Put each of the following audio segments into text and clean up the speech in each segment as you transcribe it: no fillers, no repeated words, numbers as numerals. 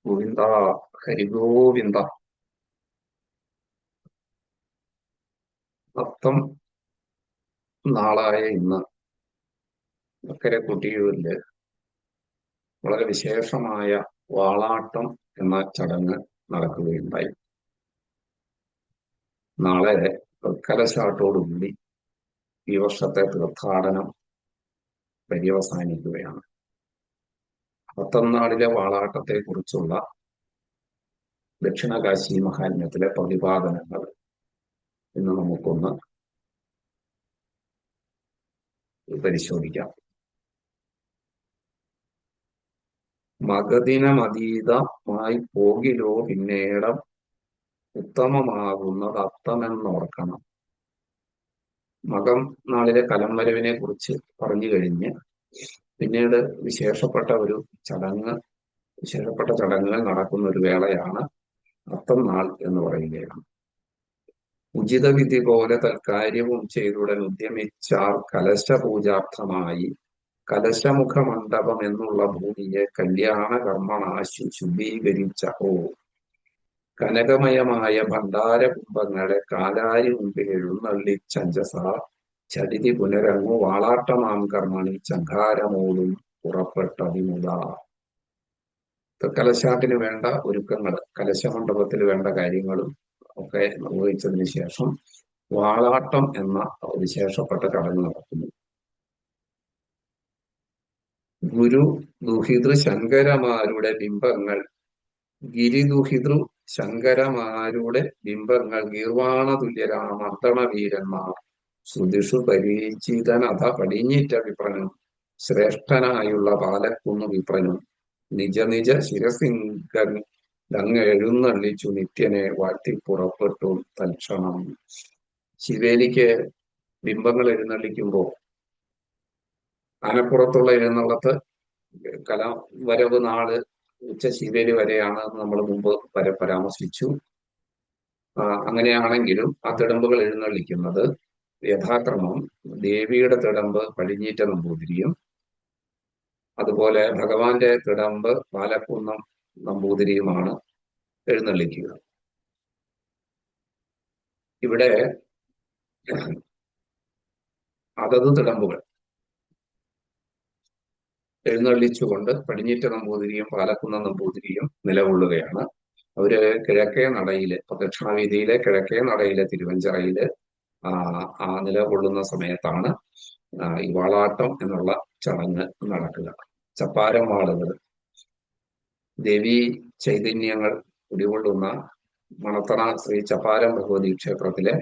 ഗോവിന്ദ ഹരിഗോവിന്ദ. അത്തം നാളായ ഇന്ന് അക്കരെ കൊട്ടിയൂരില് വളരെ വിശേഷമായ വാളാട്ടം എന്ന ചടങ്ങ് നടക്കുകയുണ്ടായി. നാളെ കലശാട്ടോടുകൂടി ഈ വർഷത്തെ തീർത്ഥാടനം പര്യവസാനിക്കുകയാണ്. അത്തം നാളിലെ വാളാട്ടത്തെ കുറിച്ചുള്ള ദക്ഷിണകാശി മഹാത്മ്യത്തിലെ പ്രതിപാദനങ്ങൾ ഇന്ന് നമുക്കൊന്ന് പരിശോധിക്കാം. മഗദിനമതീതമായി പോകിലോ പിന്നീടം ഉത്തമമാകുന്നത് അത്തമെന്നോർക്കണം. മകം നാളിലെ കലംവരവിനെ കുറിച്ച് പറഞ്ഞു കഴിഞ്ഞ് പിന്നീട് വിശേഷപ്പെട്ട ചടങ്ങുകൾ നടക്കുന്ന ഒരു വേളയാണ് അത്തം നാൾ എന്ന് പറയുകയാണ്. ഉചിത വിധി പോലെ തൽക്കാര്യവും ചെയ്തുടൻ ഉദ്യമിച്ചാർ കലശപൂജാർത്ഥമായി കലശമുഖ മണ്ഡപം എന്നുള്ള ഭൂമിയെ കല്യാണ കർമ്മണാശു ശുദ്ധീകരിച്ച കനകമയമായ ഭണ്ഡാരകുംഭങ്ങളെ കാലാരി മുമ്പിൽ എഴുന്നള്ളിച്ചഞ്ചസ ചടിതി പുനരങ്ങു വാളാട്ടമാം കർമ്മണി ചങ്കാരമോടും പുറപ്പെട്ടതിമുത. കലശാട്ടിന് വേണ്ട ഒരുക്കങ്ങൾ, കലശമണ്ഡപത്തിൽ വേണ്ട കാര്യങ്ങളും ഒക്കെ നിർവഹിച്ചതിന് ശേഷം വാളാട്ടം എന്ന വിശേഷപ്പെട്ട ചടങ്ങ് നടക്കുന്നു. ഗുരു ദുഹിതൃ ശങ്കരമാരുടെ ബിംബങ്ങൾ ഗിരിദുഹിതൃ ശങ്കരമാരുടെ ബിംബങ്ങൾ ഗീർവാണ തുല്യരാ മർദ്ദണ വീരന്മാർ ശ്രുതിഷു പരിചിതനഥ പടിഞ്ഞിറ്റ വിപ്രനും ശ്രേഷ്ഠനായുള്ള പാലക്കുന്ന് വിപ്രനും നിജ നിജ ശിരസിംഗൻ അങ്ങ് എഴുന്നള്ളിച്ചു നിത്യനെ വാഴ്ത്തി പുറപ്പെട്ടു തൽക്ഷണം. ശിവേലിക്ക് ബിംബങ്ങൾ എഴുന്നള്ളിക്കുമ്പോൾ ആനപ്പുറത്തുള്ള എഴുന്നള്ളത്ത് വരവ് നാള് ഉച്ച ശിവേലി വരെയാണ് നമ്മൾ മുമ്പ് പരാമർശിച്ചു. അങ്ങനെയാണെങ്കിലും ആ തിടമ്പുകൾ എഴുന്നള്ളിക്കുന്നത് യഥാക്രമം ദേവിയുടെ തിടമ്പ് പടിഞ്ഞീറ്റ നമ്പൂതിരിയും അതുപോലെ ഭഗവാന്റെ തിടമ്പ് പാലക്കുന്നം നമ്പൂതിരിയുമാണ് എഴുന്നള്ളിക്കുക. ഇവിടെ അതത് തിടമ്പുകൾ എഴുന്നള്ളിച്ചുകൊണ്ട് പടിഞ്ഞിറ്റ നമ്പൂതിരിയും പാലക്കുന്നം നമ്പൂതിരിയും നിലകൊള്ളുകയാണ്. അവര് കിഴക്കേ നടയില്, പ്രദക്ഷിണവീതിയിലെ കിഴക്കേ നടയിലെ തിരുവഞ്ചറയില് ആ നിലകൊള്ളുന്ന സമയത്താണ് ഈ വാളാട്ടം എന്നുള്ള ചടങ്ങ് നടക്കുക. ചപ്പാരം വാളുകൾ, ദേവി ചൈതന്യങ്ങൾ കുടികൊള്ളുന്ന മണത്തണ ശ്രീ ചപ്പാരം ഭഗവതി ക്ഷേത്രത്തിലെ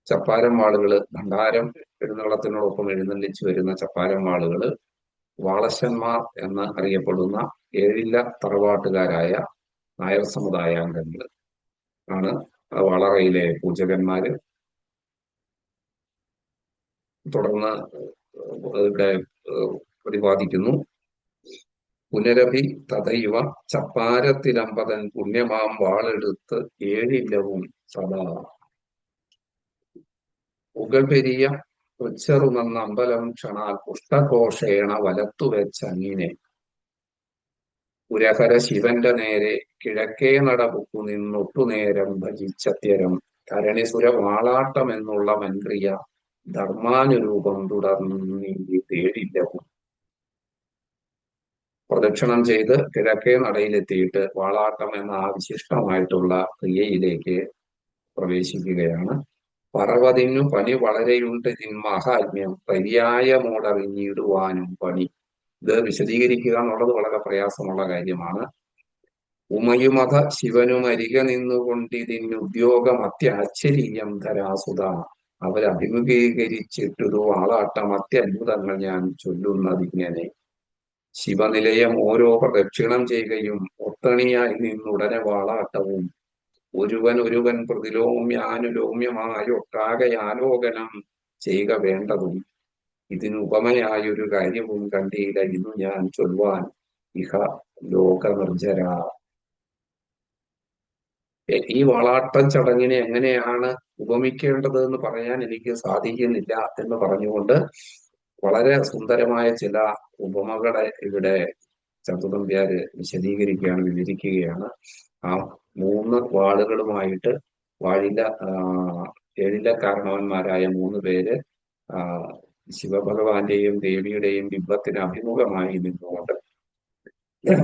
ചപ്പാരം വാളുകള്, ഭണ്ഡാരം എഴുന്നള്ളത്തിനോടൊപ്പം എഴുന്നള്ളിച്ചു വരുന്ന ചപ്പാരം വാളുകള് വാളശന്മാർ എന്ന് അറിയപ്പെടുന്ന ഏഴില്ല തറവാട്ടുകാരായ നായർ സമുദായാംഗങ്ങൾ ആണ് വളറയിലെ പൂജകന്മാര്. തുടർന്ന് ഇവിടെ പ്രതിപാദിക്കുന്നു, പുനരഭി തഥൈവ ചപ്പാരത്തിലമ്പതൻ പുണ്യമാം വാളെടുത്ത് ഏഴില്ലവും സദാ ഉകൾ പെരിയ ഉച്ചറുമെന്ന അമ്പലം ക്ഷണാൽ പുഷ്ടഘോഷേണ വലത്തു വെച്ചങ്ങിനെ പുരഹര ശിവന്റെ നേരെ കിഴക്കേ നടപുക്കു നിന്നൊട്ടുനേരം ഭജിച്ചത്യരം ധരണിസുര വാളാട്ടം എന്നുള്ള മൻക്രിയ ധർമാനുരൂപം തുടർന്നീ തേടില്ലവും. പ്രദക്ഷിണം ചെയ്ത് കിഴക്കേ നടയിലെത്തിയിട്ട് വാളാട്ടം എന്ന ആ വിശിഷ്ടമായിട്ടുള്ള ക്രിയയിലേക്ക് പ്രവേശിക്കുകയാണ്. പറവതിനു പണി വളരെയുണ്ട് മഹാത്മ്യം പര്യായമോടറിഞ്ഞിടുവാനും പണി. ഇത് വിശദീകരിക്കുക എന്നുള്ളത് വളരെ പ്രയാസമുള്ള കാര്യമാണ്. ഉമയുമത ശിവനും അരികെ നിന്നുകൊണ്ടിതിനുദ്യോഗം അത്യാശ്ചര്യം ധരാസുത. അവരഭിമുഖീകരിച്ചിട്ടൊരു വാളാട്ടം അത്യത്ഭുതങ്ങൾ ഞാൻ ചൊല്ലുന്നതിങ്ങനെ. ശിവനിലയം ഓരോ പ്രദക്ഷിണം ചെയ്യുകയും ഒത്തണിയായി നിന്നുടനെ വാളാട്ടവും ഒരുവൻ പ്രതിലോമ്യാനുലോമ്യമായൊട്ടാകയാലോകനം ചെയ്യുക വേണ്ടതും ഇതിനുപമയായൊരു കാര്യവും കണ്ടില്ല ഇന്നു ഞാൻ ചൊല്ലുവാൻ ഇഹ ലോകനിർജര. ഈ വാളാട്ടം ചടങ്ങിനെ എങ്ങനെയാണ് ഉപമിക്കേണ്ടത് എന്ന് പറയാൻ എനിക്ക് സാധിക്കുന്നില്ല എന്ന് പറഞ്ഞുകൊണ്ട് വളരെ സുന്ദരമായ ചില ഉപമകളെ ഇവിടെ ചന്തുനമ്പ്യാര് വിശദീകരിക്കുകയാണ്, വിവരിക്കുകയാണ്. ആ 3 വാളുകളുമായിട്ട് വാഴില ഏഴിലക്കാരണവന്മാരായ 3 പേര് ശിവഭഗവാന്റെയും ദേവിയുടെയും ബിംബത്തിന് അഭിമുഖമായി നിന്നുകൊണ്ട്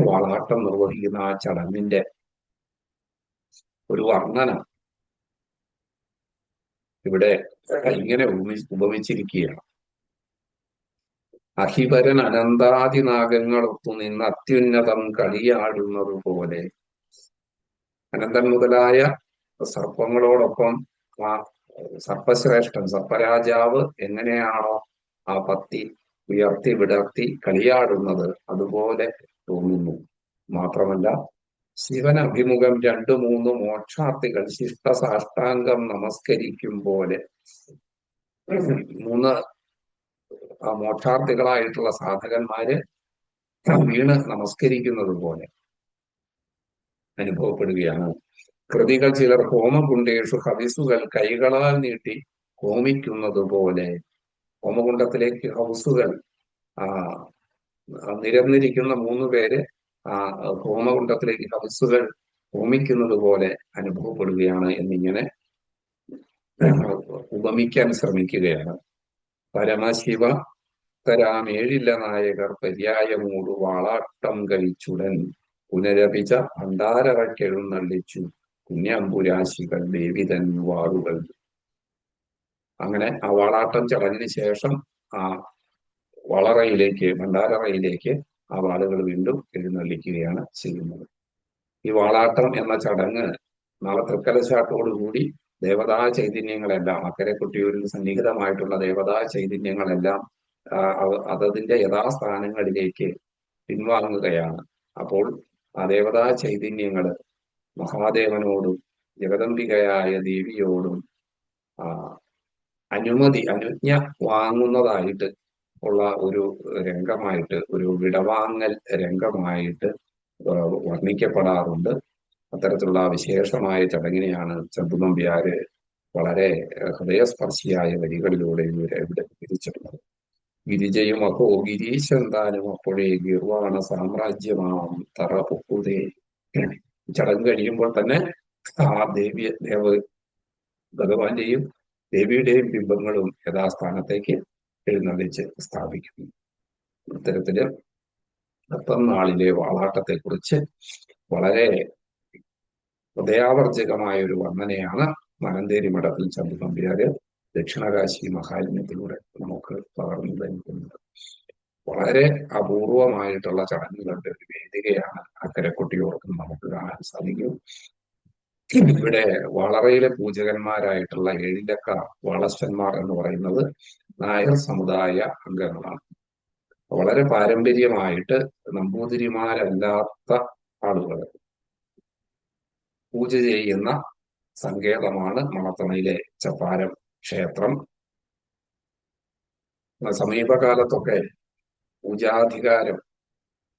വാളാട്ടം നിർവഹിക്കുന്ന ആ ചടങ്ങിന്റെ ഒരു വർണ്ണന ഇവിടെ ഇങ്ങനെ ഉപമിച്ചിരിക്കുകയാണ്. അഹിപരൻ അനന്താദിനാഗങ്ങൾ ഒത്തുനിന്ന് അത്യുന്നതം കളിയാടുന്നത് പോലെ അനന്തൻ മുതലായ സർപ്പങ്ങളോടൊപ്പം ആ സർപ്പശ്രേഷ്ഠൻ സർപ്പരാജാവ് എങ്ങനെയാണോ ആ പത്തി ഉയർത്തി വിടർത്തി കളിയാടുന്നത് അതുപോലെ തോന്നുന്നു. മാത്രമല്ല ശിവനഭിമുഖം 2-3 മോക്ഷാർത്ഥികൾ ശിഷ്ടസാഷ്ടാംഗം നമസ്കരിക്കും പോലെ 3 മോക്ഷാർത്ഥികളായിട്ടുള്ള സാധകന്മാര് വീണ് നമസ്കരിക്കുന്നത് പോലെ അനുഭവപ്പെടുകയാണ്. കൃതികൾ ചിലർ ഹോമകുണ്ടേഷു ഹവിസുകൾ കൈകളാൽ നീട്ടി ഹോമിക്കുന്നത് പോലെ, ഹോമകുണ്ടത്തിലേക്ക് ഹൗസുകൾ നിരന്നിരിക്കുന്ന 3 പേര് ഹോമകുണ്ടത്തിലേക്ക് ഹവിസുകൾ ഹോമിക്കുന്നത് പോലെ അനുഭവപ്പെടുകയാണ് എന്നിങ്ങനെ ഉപമിക്കാൻ ശ്രമിക്കുകയാണ്. പരമശിവ തരാമേഴില്ല നായകർ പര്യായമൂടു വാളാട്ടം കഴിച്ചുടൻ പുനരപിച്ച ഭണ്ഡാരക്കെഴുന്നള്ളിച്ചു പുണ്യാമ്പുരാശികൾ ദേവിതൻ വാളുകൾ. അങ്ങനെ ആ വാളാട്ടം ചടങ്ങിന് ശേഷം ആ വളറയിലേക്ക് ഭണ്ഡാരറയിലേക്ക് ആ വാളുകൾ വീണ്ടും എഴുന്നള്ളിക്കുകയാണ് ചെയ്യുന്നത്. ഈ വാളാട്ടം എന്ന ചടങ്ങ് നാളെ തൃക്കലശാട്ടോടുകൂടി ദേവതാ ചൈതന്യങ്ങളെല്ലാം അക്കരെ കൊട്ടിയൂരിൽ സന്നിഹിതമായിട്ടുള്ള ദേവതാ ചൈതന്യങ്ങളെല്ലാം അതതിന്റെ യഥാസ്ഥാനങ്ങളിലേക്ക് പിൻവാങ്ങുകയാണ്. അപ്പോൾ ആ ദേവതാ ചൈതന്യങ്ങള് മഹാദേവനോടും ജഗദംബികയായ ദേവിയോടും അനുജ്ഞ വാങ്ങുന്നതായിട്ട് ഉള്ള ഒരു രംഗമായിട്ട്, ഒരു വിടവാങ്ങൽ രംഗമായിട്ട് വർണ്ണിക്കപ്പെടാറുണ്ട്. അത്തരത്തിലുള്ള വിശേഷമായ ചടങ്ങിനെയാണ് ചന്തുനമ്പ്യാര് വളരെ ഹൃദയസ്പർശിയായ വരികളിലൂടെ ഇവിടെ വിവരിച്ചിട്ടുള്ളത്. ഗിരിജയും അഹോ ഗിരീശന്താനും അപ്പോഴേ ഗിർവാണ സാമ്രാജ്യമാം തറ പൊക്കുതേ. ചടങ്ങ് കഴിയുമ്പോൾ തന്നെ ആ ഭഗവാന്റെയും ദേവിയുടെയും ബിംബങ്ങളും യഥാസ്ഥാനത്തേക്ക് എഴുന്നള്ളിച്ച് സ്ഥാപിക്കുന്നു. ഇത്തരത്തില് 10 നാളിലെ വാളാട്ടത്തെ കുറിച്ച് വളരെ ഹൃദയാവർജകമായ ഒരു വർണ്ണനയാണ് മനന്തേരി മഠത്തിൽ ചന്തുനമ്പ്യാര് ദക്ഷിണകാശി മഹാത്മ്യത്തിലൂടെ നമുക്ക് പകർന്നു തരുന്നത്. വളരെ അപൂർവമായിട്ടുള്ള ചടങ്ങുകളുടെ ഒരു വേദികയാണ് അക്കരെ കൊട്ടിയൂർക്ക് നമുക്ക് കാണാൻ സാധിക്കും. ഇവിടെ വളറയിലെ പൂജകന്മാരായിട്ടുള്ള ഏഴിലക്ക വളശ്വന്മാർ എന്ന് പറയുന്നത് നായർ സമുദായ അംഗങ്ങളാണ്. വളരെ പാരമ്പര്യമായിട്ട് നമ്പൂതിരിമാരല്ലാത്ത ആളുകൾ പൂജ ചെയ്യുന്ന സങ്കേതമാണ് മണത്തണയിലെ ചപ്പാരം ക്ഷേത്രം. സമീപകാലത്തൊക്കെ പൂജാധികാരം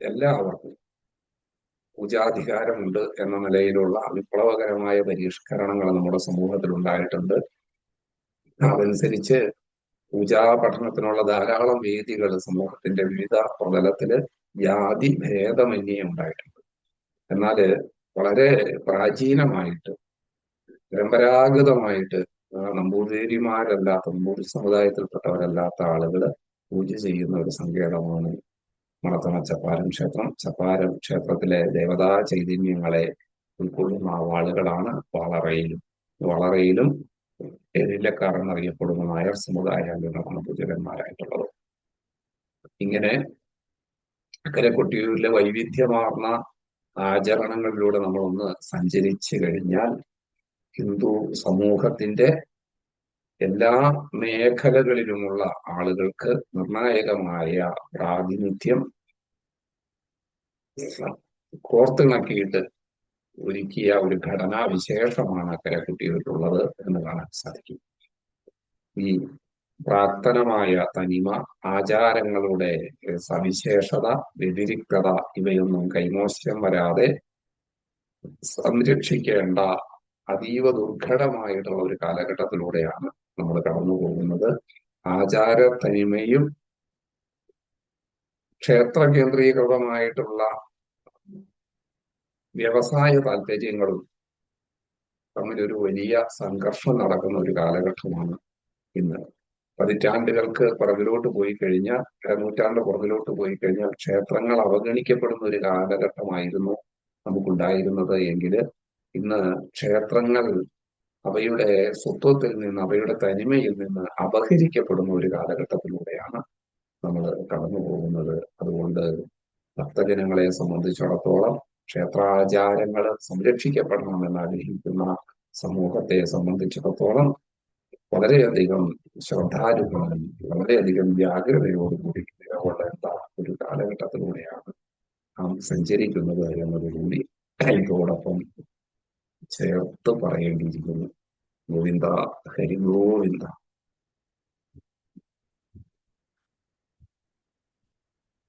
എല്ലാവർക്കും പൂജാധികാരമുണ്ട് എന്ന നിലയിലുള്ള വിപ്ലവകരമായ പരിഷ്കരണങ്ങൾ നമ്മുടെ സമൂഹത്തിൽ ഉണ്ടായിട്ടുണ്ട്. അതനുസരിച്ച് പൂജാ പഠനത്തിനുള്ള ധാരാളം വേദികൾ സമൂഹത്തിന്റെ വിവിധ പ്രതലത്തില് ജാതി ഭേദമന്യേ ഉണ്ടായിട്ടുണ്ട്. എന്നാല് വളരെ പ്രാചീനമായിട്ട് പരമ്പരാഗതമായിട്ട് നമ്പൂതിരിമാരല്ലാത്ത നമ്പൂതിരി സമുദായത്തിൽപ്പെട്ടവരല്ലാത്ത ആളുകൾ പൂജ ചെയ്യുന്ന ഒരു സങ്കേതമാണ് മണത്തണ ചപ്പാരം ക്ഷേത്രം. ചപ്പാരം ക്ഷേത്രത്തിലെ ദേവതാ ചൈതന്യങ്ങളെ ഉൾക്കൊള്ളുന്ന വാളുകളാണ് വളറയിലും ഏഴിലക്കാർ എന്നറിയപ്പെടുന്ന നായർ സമുദായ അംഗങ്ങളാണ് പൂജകന്മാരായിട്ടുള്ളത്. ഇങ്ങനെ അക്കരെ കൊട്ടിയൂരിലെ വൈവിധ്യമാർന്ന ആചരണങ്ങളിലൂടെ നമ്മളൊന്ന് സഞ്ചരിച്ചു കഴിഞ്ഞാൽ ഹിന്ദു സമൂഹത്തിന്റെ എല്ലാ മേഖലകളിലുമുള്ള ആളുകൾക്ക് നിർണായകമായ പ്രാതിനിധ്യം കോർത്തിണക്കിയിട്ട് ഒരുക്കിയ ഒരു ഘടനാവിശേഷമാണ് അക്കരെ കൊട്ടിയൂരിലുള്ളത് എന്ന് കാണാൻ സാധിക്കും. ഈ പ്രാക്തനമായ തനിമ, ആചാരങ്ങളുടെ സവിശേഷത, വ്യതിരിക്തത ഇവയൊന്നും കൈമോശം വരാതെ സംരക്ഷിക്കേണ്ട അതീവ ദുർഘടമായിട്ടുള്ള ഒരു കാലഘട്ടത്തിലൂടെയാണ് നമ്മൾ കടന്നു പോകുന്നത്. ആചാര തനിമയും ക്ഷേത്ര കേന്ദ്രീകൃതമായിട്ടുള്ള വ്യവസായ താല്പര്യങ്ങളും തമ്മിലൊരു വലിയ സംഘർഷം നടക്കുന്ന ഒരു കാലഘട്ടമാണ് ഇന്ന്. പതിറ്റാണ്ടുകൾക്ക് പുറകിലോട്ട് പോയി കഴിഞ്ഞാൽ, നൂറ്റാണ്ട് പുറകിലോട്ട് പോയി കഴിഞ്ഞാൽ ക്ഷേത്രങ്ങൾ അവഗണിക്കപ്പെടുന്ന ഒരു കാലഘട്ടമായിരുന്നു നമുക്കുണ്ടായിരുന്നത് എങ്കിൽ, ഇന്ന് ക്ഷേത്രങ്ങൾ അവയുടെ സ്വത്വത്തിൽ നിന്ന്, അവയുടെ തനിമയിൽ നിന്ന് അപഹരിക്കപ്പെടുന്ന ഒരു കാലഘട്ടത്തിലൂടെയാണ് നമ്മൾ കടന്നു പോകുന്നത്. അതുകൊണ്ട് ഭക്തജനങ്ങളെ സംബന്ധിച്ചിടത്തോളം ക്ഷേത്രാചാരങ്ങൾ സംരക്ഷിക്കപ്പെടണമെന്ന് ആഗ്രഹിക്കുന്ന സമൂഹത്തെ സംബന്ധിച്ചിടത്തോളം വളരെയധികം ശ്രദ്ധാലുക്കളും വളരെയധികം ജാഗ്രതയോടുകൂടി നിലകൊള്ളേണ്ട ഒരു കാലഘട്ടത്തിലൂടെയാണ് നാം സഞ്ചരിക്കുന്നത് എന്നതുകൂടി ഇതോടൊപ്പം ചേർത്ത് പറയേണ്ടിയിരിക്കുന്നു. ഗോവിന്ദ, ഹരി ഗോവിന്ദ.